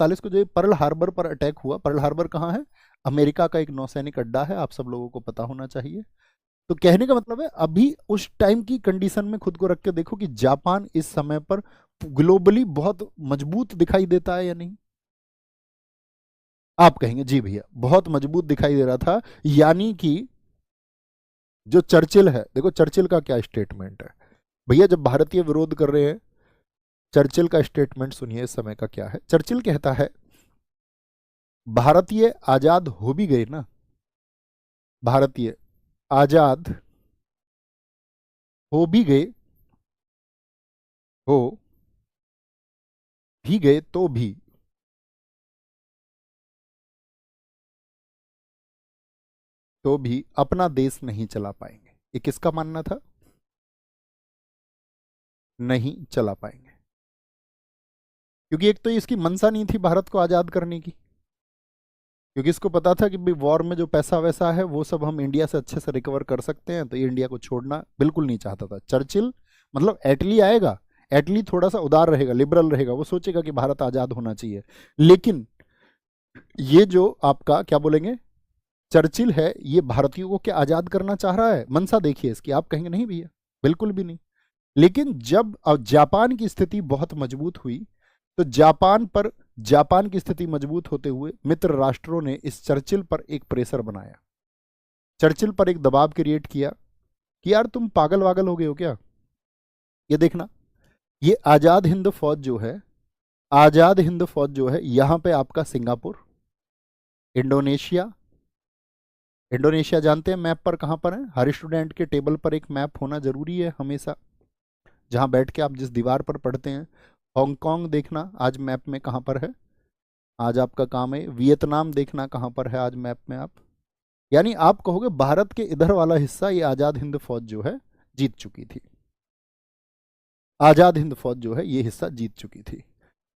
1941 को जो ये पर्ल हार्बर पर अटैक हुआ, पर्ल हार्बर कहाँ है? अमेरिका का एक नौसैनिक अड्डा है, आप सब लोगों को पता होना चाहिए। तो कहने का मतलब है अभी उस टाइम की कंडीशन में खुद को रख के देखो कि जापान इस समय पर ग्लोबली बहुत मजबूत दिखाई देता है या नहीं? आप कहेंगे जी भैया बहुत मजबूत दिखाई दे रहा था, यानी कि जो चर्चिल है, देखो चर्चिल का क्या स्टेटमेंट है भैया जब भारतीय विरोध कर रहे हैं। चर्चिल का स्टेटमेंट सुनिए इस समय का क्या है। चर्चिल कहता है भारतीय आजाद हो भी गए ना, भारतीय आजाद हो भी गए, हो भी गए तो भी अपना देश नहीं चला पाएंगे। ये किसका मानना था? नहीं चला पाएंगे, क्योंकि एक तो इसकी मंशा नहीं थी भारत को आजाद करने की, क्योंकि इसको पता था कि भाई वॉर में जो पैसा वैसा है वो सब हम इंडिया से अच्छे से रिकवर कर सकते हैं, तो ये इंडिया को छोड़ना बिल्कुल नहीं चाहता था चर्चिल। मतलब एटली आएगा, एटली थोड़ा सा उदार रहेगा, लिबरल रहेगा, वो सोचेगा कि भारत आजाद होना चाहिए, लेकिन ये जो आपका क्या बोलेंगे चर्चिल है, ये भारतीयों को क्या आजाद करना चाह रहा है? मंशा देखिए इसकी, आप कहेंगे नहीं भैया बिल्कुल भी नहीं। लेकिन जब जापान की स्थिति बहुत मजबूत हुई, तो जापान की स्थिति मजबूत होते हुए मित्र राष्ट्रों ने इस चर्चिल पर एक प्रेशर बनाया, चर्चिल पर एक दबाव क्रिएट किया कि यार तुम पागल वागल हो गए हो क्या? ये देखना, ये आजाद हिंद फौज जो है, आजाद हिंद फौज जो है, यहां पे आपका सिंगापुर, इंडोनेशिया, इंडोनेशिया जानते हैं मैप पर कहां पर है? हर स्टूडेंट के टेबल पर एक मैप होना जरूरी है हमेशा, जहां बैठ के आप जिस दीवार पर पढ़ते हैं। हांगकांग देखना आज मैप में कहां पर है, आज आपका काम है। वियतनाम देखना कहां पर है आज मैप में आप, यानी आप कहोगे भारत के इधर वाला हिस्सा ये आजाद हिंद फौज जो है जीत चुकी थी, आजाद हिंद फौज जो है ये हिस्सा जीत चुकी थी।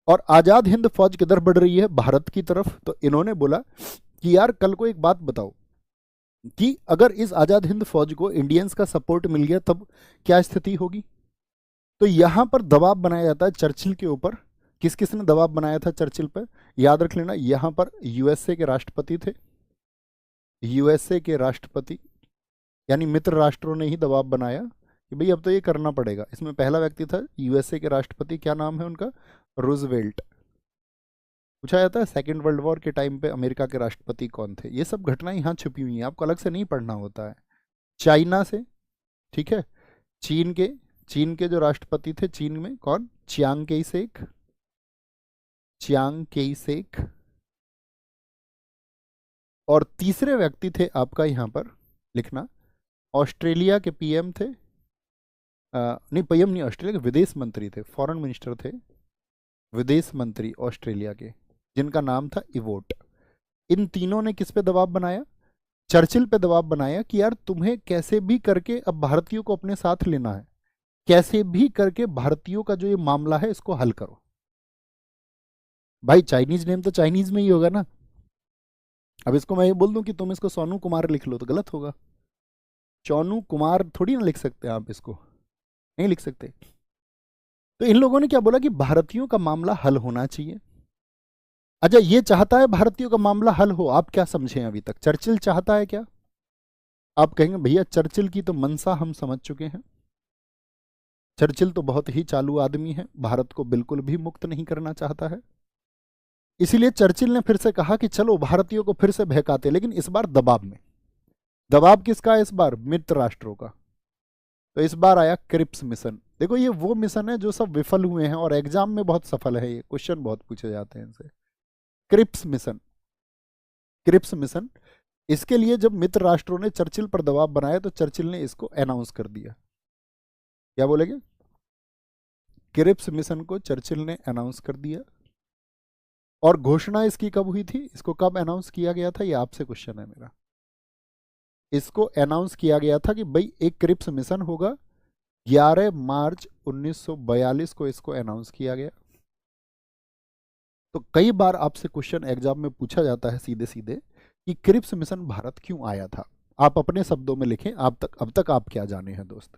और आजाद हिंद फौज किधर बढ़ रही है? भारत की तरफ। तो इन्होंने बोला कि यार कल को एक बात बताओ कि अगर इस आजाद हिंद फौज को इंडियंस का सपोर्ट मिल गया तब क्या स्थिति होगी? तो यहां पर दबाव बनाया जाता है चर्चिल के ऊपर। किस किस ने दबाव बनाया था चर्चिल पर? याद रख लेना, यहां पर यूएसए के राष्ट्रपति थे, यूएसए के राष्ट्रपति, यानी मित्र राष्ट्रों ने ही दबाव बनाया कि भाई अब तो ये करना पड़ेगा। इसमें पहला व्यक्ति था यूएसए के राष्ट्रपति, क्या नाम है उनका? रूजवेल्ट। पूछा जाता है सेकेंड वर्ल्ड वॉर के टाइम पे अमेरिका के राष्ट्रपति कौन थे? ये सब घटनाएं यहाँ छुपी हुई हैं, आपको अलग से नहीं पढ़ना होता है। चाइना से, ठीक है, चीन के जो राष्ट्रपति थे, चीन में कौन? चियांग केई शेक, चियांग केई शेक। और तीसरे व्यक्ति थे आपका यहाँ पर लिखना, ऑस्ट्रेलिया के पीएम थे, नहीं पीएम नहीं, ऑस्ट्रेलिया के विदेश मंत्री थे, फॉरेन मिनिस्टर थे, विदेश मंत्री ऑस्ट्रेलिया के, जिनका नाम था इवोट। इन तीनों ने किस पे दबाव बनाया? चर्चिल पे दबाव बनाया कि यार तुम्हें कैसे भी करके अब भारतीयों को अपने साथ लेना है, कैसे भी करके भारतीयों का जो ये मामला है इसको हल करो। भाई चाइनीज नेम तो चाइनीज में ही होगा ना, अब इसको मैं ये बोल दूं कि तुम इसको सोनू कुमार लिख लो तो गलत होगा। चौनू कुमार थोड़ी ना लिख सकते आप इसको, नहीं लिख सकते। तो इन लोगों ने क्या बोला कि भारतीयों का मामला हल होना चाहिए। अच्छा, ये चाहता है भारतीयों का मामला हल हो, आप क्या समझे अभी तक? चर्चिल चाहता है क्या? आप कहेंगे भैया चर्चिल की तो मंशा हम समझ चुके हैं, चर्चिल तो बहुत ही चालू आदमी है, भारत को बिल्कुल भी मुक्त नहीं करना चाहता है। इसीलिए चर्चिल ने फिर से कहा कि चलो भारतीयों को फिर से बहकाते, लेकिन इस बार दबाव में। दबाव किसका है इस बार? मित्र राष्ट्रों का। तो इस बार आया क्रिप्स मिशन। देखो ये वो मिशन है जो सब विफल हुए हैं और एग्जाम में बहुत सफल है, ये क्वेश्चन बहुत पूछे जाते हैं इनसे। क्रिप्स मिशन, क्रिप्स मिशन, इसके लिए जब मित्र राष्ट्रों ने चर्चिल पर दबाव बनाया तो चर्चिल ने इसको अनाउंस कर दिया। क्या बोलेंगे? क्रिप्स मिशन को चर्चिल ने अनाउंस कर दिया। और घोषणा इसकी कब हुई थी? इसको कब अनाउंस किया गया था? ये आपसे क्वेश्चन है मेरा। इसको अनाउंस किया गया था कि भाई एक क्रिप्स मिशन होगा, 11 मार्च 1942 को इसको अनाउंस किया गया। तो कई बार आपसे क्वेश्चन एग्जाम में पूछा जाता है सीधे सीधे कि क्रिप्स मिशन भारत क्यों आया था। आप अपने शब्दों में लिखें, अब तक आप क्या जाने हैं दोस्त?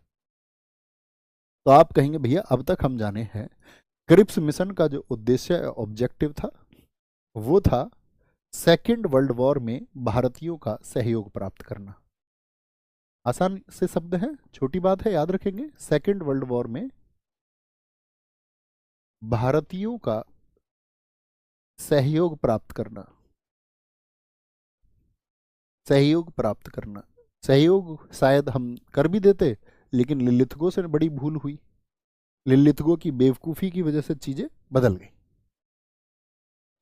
तो आप कहेंगे भैया अब तक हम जाने हैं क्रिप्स मिशन का जो उद्देश्य ऑब्जेक्टिव था वो था सेकेंड वर्ल्ड वॉर में भारतीयों का सहयोग प्राप्त करना। आसान से शब्द है, छोटी बात है, याद रखेंगे। सेकेंड वर्ल्ड वॉर में भारतीयों का सहयोग प्राप्त करना, सहयोग प्राप्त करना। सहयोग शायद हम कर भी देते, लेकिन लिलिथगो से बड़ी भूल हुई। लिलिथगो की बेवकूफ़ी की वजह से चीज़ें बदल गई।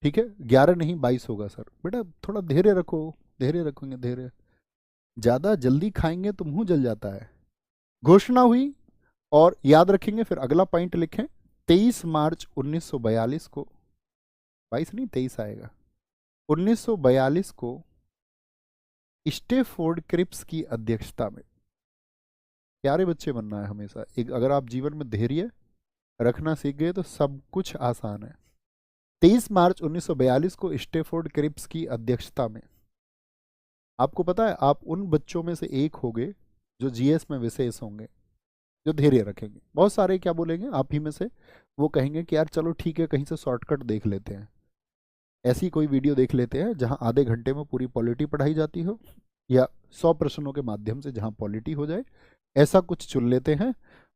ठीक है, 11 नहीं 22 होगा सर। बेटा थोड़ा धैर्य रखो, धैर्य रखोगे, धैर्य। ज़्यादा जल्दी खाएंगे तो मुंह जल जाता है। घोषणा हुई, और याद रखेंगे, फिर अगला पॉइंट लिखें। 23 मार्च 1942 को, 22 नहीं 23 आएगा, 1942 को स्टेफोर्ड क्रिप्स की अध्यक्षता में। प्यारे बच्चे बनना है हमेशा। एक अगर आप जीवन में धैर्य रखना सीख गए तो सब कुछ आसान है। 23 मार्च 1942 को स्टेफोर्ड क्रिप्स की अध्यक्षता में। आपको पता है, आप उन बच्चों में से एक होंगे जो जीएस में विशेष होंगे, जो धैर्य रखेंगे। बहुत सारे क्या बोलेंगे आप ही में से, वो कहेंगे कि यार चलो ठीक है, कहीं से शॉर्टकट देख लेते हैं, ऐसी कोई वीडियो देख लेते हैं जहां आधे घंटे में पूरी पॉलिटी पढ़ाई जाती हो, या 100 प्रश्नों के माध्यम से जहां पॉलिटी हो जाए। ऐसा कुछ चुन लेते हैं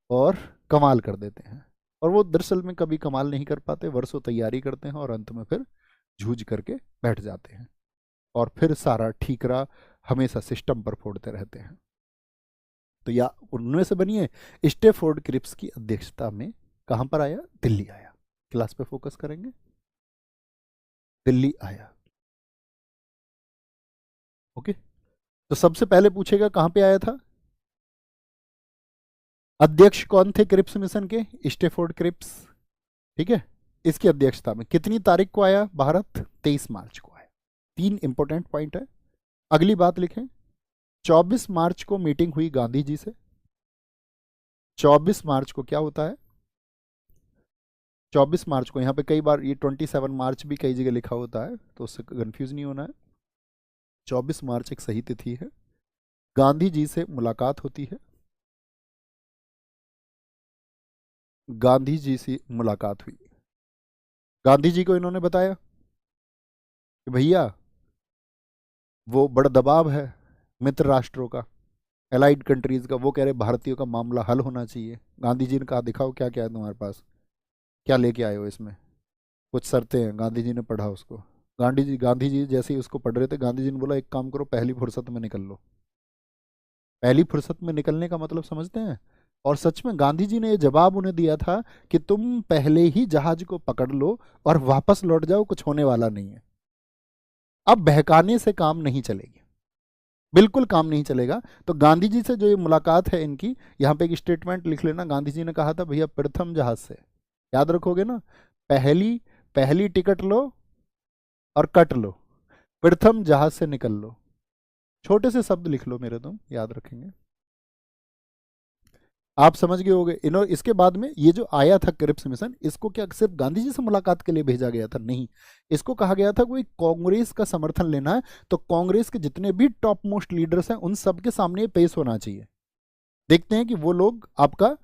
और कमाल कर देते हैं। और वो दरअसल में कभी कमाल नहीं कर पाते, वर्षों तैयारी करते हैं और अंत में फिर जूझ करके बैठ जाते हैं, और फिर सारा ठीकरा हमेशा सिस्टम पर फोड़ते रहते हैं। तो या उनमें से बनिए। स्टेफोर्ड क्रिप्स की अध्यक्षता में कहां पर आया? दिल्ली आया। क्लास पे फोकस करेंगे। दिल्ली आया। ओके, तो सबसे पहले पूछेगा कहां पे आया था। अध्यक्ष कौन थे क्रिप्स मिशन के? Stafford Cripps. ठीक है, इसकी अध्यक्षता में कितनी तारीख को आया भारत? 23 मार्च को आया। 3 इंपॉर्टेंट पॉइंट है। अगली बात लिखें, 24 मार्च को मीटिंग हुई गांधी जी से। 24 मार्च को क्या होता है? 24 मार्च को, यहाँ पे कई बार ये 27 मार्च भी कई जगह लिखा होता है, तो उससे कंफ्यूज नहीं होना है। 24 मार्च एक सही तिथि है। गांधी जी से मुलाकात होती है। गांधी जी से मुलाकात हुई। गांधी जी को इन्होंने बताया कि भैया वो बड़ा दबाव है मित्र राष्ट्रों का, एलाइड कंट्रीज का, वो कह रहे भारतीयों का मामला हल होना चाहिए। गांधी जी ने कहा दिखाओ क्या क्या है तुम्हारे पास, क्या लेके आए हो इसमें। कुछ शर्तें हैं, गांधी जी ने पढ़ा उसको। गांधी जी जैसे ही उसको पढ़ रहे थे, गांधी जी ने बोला एक काम करो, पहली फुर्सत में निकल लो। पहली फुर्सत में निकलने का मतलब समझते हैं? और सच में गांधी जी ने ये जवाब उन्हें दिया था कि तुम पहले ही जहाज को पकड़ लो और वापस लौट जाओ, कुछ होने वाला नहीं है। अब बहकाने से काम नहीं चलेगी, बिल्कुल काम नहीं चलेगा। तो गांधी जी से जो ये मुलाकात है इनकी, यहाँ पे एक स्टेटमेंट लिख लेना। गांधी जी ने कहा था भैया प्रथम जहाज से, याद रखोगे ना, पहली पहली टिकट लो और कट लो, प्रथम जहाज से निकल लो। छोटे से शब्द लिख लो मेरे, तुम याद रखेंगे। आप समझ गए होगे। इन्होंने इसके बाद में ये जो आया था क्रिप्स मिशन, इसको क्या सिर्फ गांधी जी से मुलाकात के लिए भेजा गया था? नहीं, इसको कहा गया था कोई कांग्रेस का समर्थन लेना है, तो कांग्रेस के जितने भी टॉप मोस्ट लीडर्स हैं उन सबके सामने ये पेश होना चाहिए। देखते हैं कि वो लोग आपका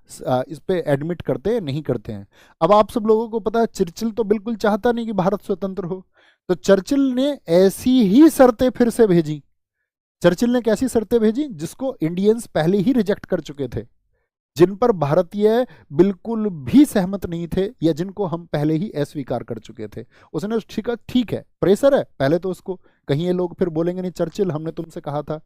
इस पे एडमिट करते हैं नहीं करते हैं। अब आप सब लोगों को पता है चर्चिल तो बिल्कुल चाहता नहीं कि भारत स्वतंत्र हो, तो चर्चिल ने ऐसी ही शर्तें फिर से भेजी। चर्चिल ने कैसी शर्तें भेजी जिसको इंडियंस पहले ही रिजेक्ट कर चुके थे, जिन पर भारतीय बिल्कुल भी सहमत नहीं थे, या जिनको हम पहले ही अस्वीकार कर चुके थे। उसने ठीक है प्रेशर है पहले तो उसको, कहीं ये लोग फिर बोलेंगे नहीं चर्चिल हमने तुमसे कहा था,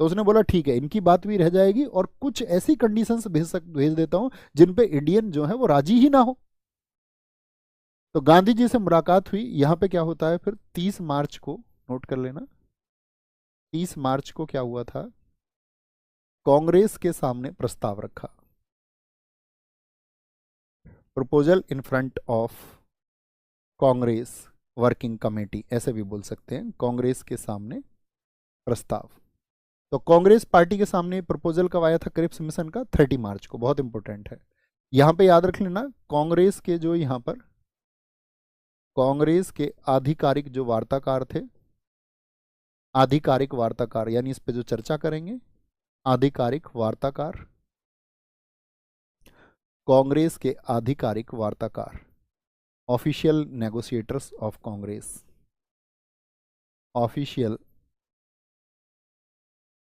तो उसने बोला ठीक है इनकी बात भी रह जाएगी, और कुछ ऐसी कंडीशंस भेज देता हूं जिन पे इंडियन जो है वो राजी ही ना हो। तो गांधी जी से मुलाकात हुई। यहां पे क्या होता है फिर 30 मार्च को, नोट कर लेना, 30 मार्च को क्या हुआ था, कांग्रेस के सामने प्रस्ताव रखा। Proposal in front of Congress working committee, ऐसे भी बोल सकते हैं, कांग्रेस के सामने प्रस्ताव। तो कांग्रेस पार्टी के सामने प्रपोजल कब आया था क्रिप्स मिशन का? 30 मार्च को। बहुत इंपॉर्टेंट है, यहां पे याद रख लेना। कांग्रेस के जो यहां पर कांग्रेस के आधिकारिक जो वार्ताकार थे, आधिकारिक वार्ताकार यानी इस पे जो चर्चा करेंगे, आधिकारिक वार्ताकार, कांग्रेस के आधिकारिक वार्ताकार, official negotiators of Congress, official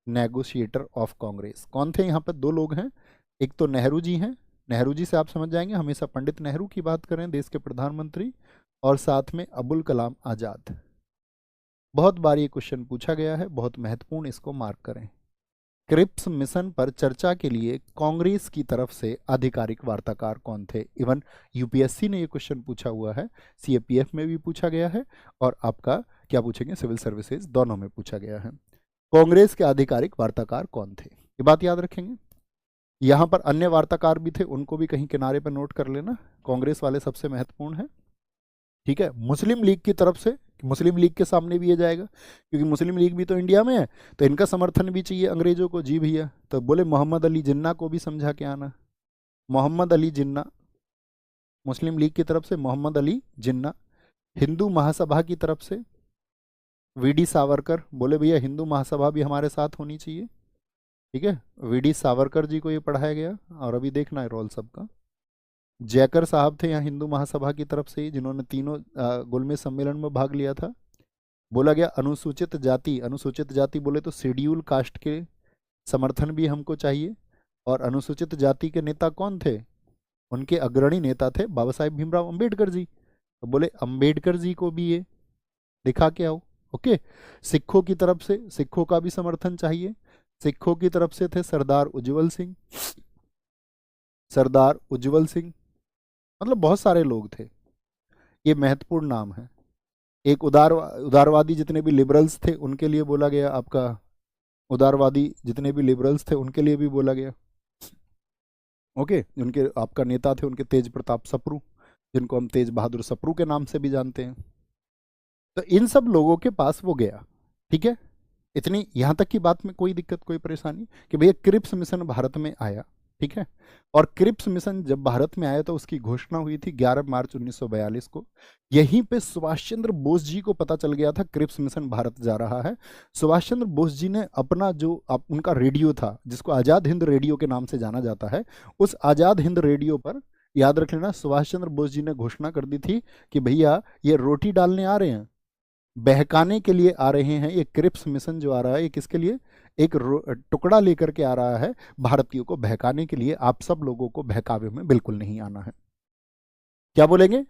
negotiator of Congress. कौन थे यहाँ पर? दो लोग हैं, एक तो नेहरू जी हैं, नेहरू जी से आप समझ जाएंगे, हमेशा पंडित नेहरू की बात करें, देश के प्रधानमंत्री, और साथ में अबुल कलाम आजाद। बहुत बार ये क्वेश्चन पूछा गया है, बहुत महत्वपूर्ण, इसको मार्क करें। क्रिप्स मिशन पर चर्चा के लिए कांग्रेस की तरफ से आधिकारिक वार्ताकार कौन थे? इवन यूपीएससी ने ये क्वेश्चन पूछा हुआ है, सीएपीएफ में भी पूछा गया है, और आपका क्या पूछेंगे, सिविल सर्विसेज, दोनों में पूछा गया है। कांग्रेस के आधिकारिक वार्ताकार कौन थे, ये बात याद रखेंगे। यहाँ पर अन्य वार्ताकार भी थे, उनको भी कहीं किनारे पर नोट कर लेना, कांग्रेस वाले सबसे महत्वपूर्ण है। ठीक है, मुस्लिम लीग की तरफ से, मुस्लिम लीग के सामने भी ये जाएगा, क्योंकि मुस्लिम लीग भी तो इंडिया में है, तो इनका समर्थन भी चाहिए अंग्रेजों को। जी भैया, तो बोले मोहम्मद अली जिन्ना को भी समझा के आना। मोहम्मद अली जिन्ना, मुस्लिम लीग की तरफ से मोहम्मद अली जिन्ना। हिंदू महासभा की तरफ से वीडी सावरकर, बोले भैया हिंदू महासभा भी हमारे साथ होनी चाहिए। ठीक है, वीडी सावरकर जी को ये पढ़ाया गया, और अभी देखना है रोल सबका। जयकर साहब थे यहाँ हिंदू महासभा की तरफ से, जिन्होंने तीनों गोलमेज सम्मेलन में भाग लिया था। बोला गया अनुसूचित जाति, अनुसूचित जाति बोले तो शेड्यूल कास्ट के समर्थन भी हमको चाहिए। और अनुसूचित जाति के नेता कौन थे? उनके अग्रणी नेता थे बाबा साहेब भीमराव अंबेडकर जी, तो बोले अंबेडकर जी को भी ये दिखा के आओ। ओके, सिखों की तरफ से, सिखों का भी समर्थन चाहिए। सिखों की तरफ से थे सरदार उज्जवल सिंह, सरदार उज्जवल सिंह, मतलब बहुत सारे लोग थे, ये महत्वपूर्ण नाम है। एक उदारवादी जितने भी लिबरल्स थे उनके लिए बोला गया, आपका उदारवादी जितने भी लिबरल्स थे उनके लिए भी बोला गया। ओके, उनके आपका नेता थे उनके तेज प्रताप सप्रू, जिनको हम तेज बहादुर सप्रू के नाम से भी जानते हैं। तो इन सब लोगों के पास वो गया। ठीक है, इतनी यहाँ तक की बात में कोई दिक्कत, कोई परेशानी कि भैया क्रिप्स मिशन भारत में आया। ठीक है, और क्रिप्स मिशन जब भारत में आया तो उसकी घोषणा हुई थी 11 मार्च 1942 को। यहीं पे सुभाष चंद्र बोस जी को पता चल गया था क्रिप्स मिशन भारत जा रहा है। सुभाष चंद्र बोस जी ने अपना जो उनका रेडियो था, जिसको आज़ाद हिंद रेडियो के नाम से जाना जाता है, उस आज़ाद हिंद रेडियो पर, याद रख लेना, सुभाष चंद्र बोस जी ने घोषणा कर दी थी कि भैया ये रोटी डालने आ रहे हैं, बहकाने के लिए आ रहे हैं। ये क्रिप्स मिशन जो आ रहा है, ये किसके लिए? एक टुकड़ा लेकर के आ रहा है, भारतीयों को बहकाने के लिए। आप सब लोगों को बहकावे में बिल्कुल नहीं आना है। क्या बोलेंगे?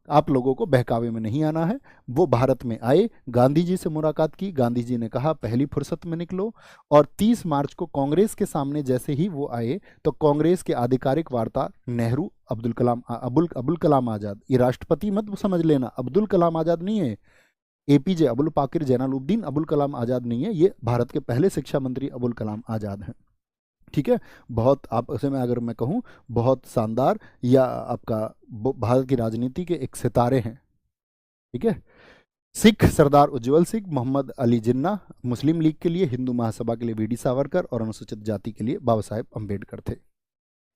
आप लोगों को बहकावे में नहीं आना है। वो भारत में आए, गांधी जी से मुलाकात की, गांधी जी ने कहा पहली फुर्सत में निकलो, और 30 मार्च को कांग्रेस के सामने जैसे ही वो आए तो कांग्रेस के आधिकारिक वार्ता नेहरू, अब्दुल कलाम, अबुल कलाम आजाद, ये राष्ट्रपति मत समझ लेना, अब्दुल कलाम आजाद नहीं है, एपीजे अबुल पाकिर जैनुलब्दीन अबुल कलाम आज़ाद नहीं है, ये भारत के पहले शिक्षा मंत्री अबुल कलाम आज़ाद हैं। ठीक है, बहुत, आप उसे मैं अगर मैं कहूँ, बहुत शानदार, या आपका भारत की राजनीति के एक सितारे हैं। ठीक है, सिख सरदार उज्जवल सिंह, मोहम्मद अली जिन्ना, मुस्लिम लीग के लिए, हिंदू महासभा के लिए वीडी सावरकर, और अनुसूचित जाति के लिए बाबा साहेब अम्बेडकर थे।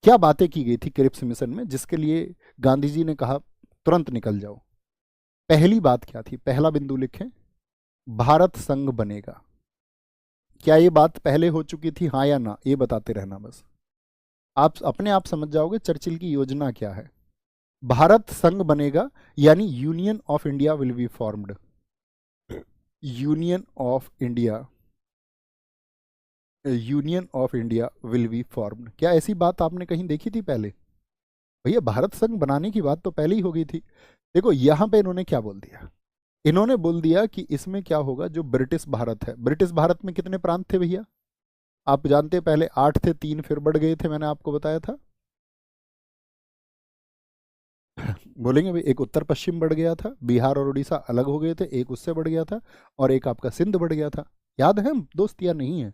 क्या बातें की गई थी क्रिप्स मिशन में, जिसके लिए गांधी जी ने कहा तुरंत निकल जाओ? पहली बात क्या थी? पहला बिंदु लिखें, भारत संघ बनेगा। क्या ये बात पहले हो चुकी थी, हाँ या ना? ये बताते रहना बस, आप अपने आप समझ जाओगे चर्चिल की योजना क्या है। भारत संघ बनेगा, यानी union of India will be formed, union of India, union of India will be formed. क्या ऐसी बात आपने कहीं देखी थी पहले? भैया भारत संघ बनाने की बात तो पहले ही हो गई थी। देखो यहां पे इन्होंने क्या बोल दिया, इन्होंने बोल दिया कि इसमें क्या होगा, जो ब्रिटिश भारत है, ब्रिटिश भारत में कितने प्रांत थे भैया? आप जानते हैं, पहले 8 थे, 3 फिर बढ़ गए थे, मैंने आपको बताया था। बोलेंगे भाई, एक उत्तर पश्चिम बढ़ गया था, बिहार और उड़ीसा अलग हो गए थे, एक उससे बढ़ गया था, और एक आपका सिंध बढ़ गया था। याद है दोस्त या नहीं है?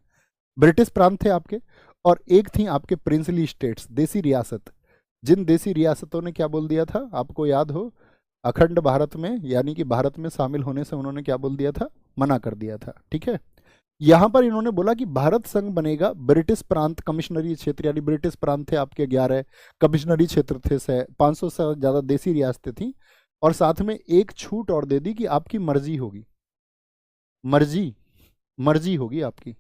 ब्रिटिश प्रांत थे आपके, और एक थी आपके प्रिंसली स्टेट्स, देसी रियासत। जिन देसी रियासतों ने क्या बोल दिया था, आपको याद हो, अखंड भारत में, यानी कि भारत में शामिल होने से उन्होंने क्या बोल दिया था? मना कर दिया था। ठीक है, यहां पर इन्होंने बोला कि भारत संघ बनेगा, ब्रिटिश प्रांत, कमिश्नरी क्षेत्र, यानी ब्रिटिश प्रांत थे आपके 11, कमिश्नरी क्षेत्र थे 500 से ज्यादा देसी रियासतें थी, और साथ में एक छूट और दे दी कि आपकी मर्जी होगी, मर्जी, मर्जी होगी आपकी,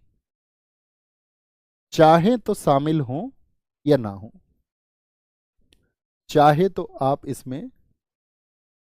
चाहे तो शामिल हो या ना हो, चाहे तो आप इसमें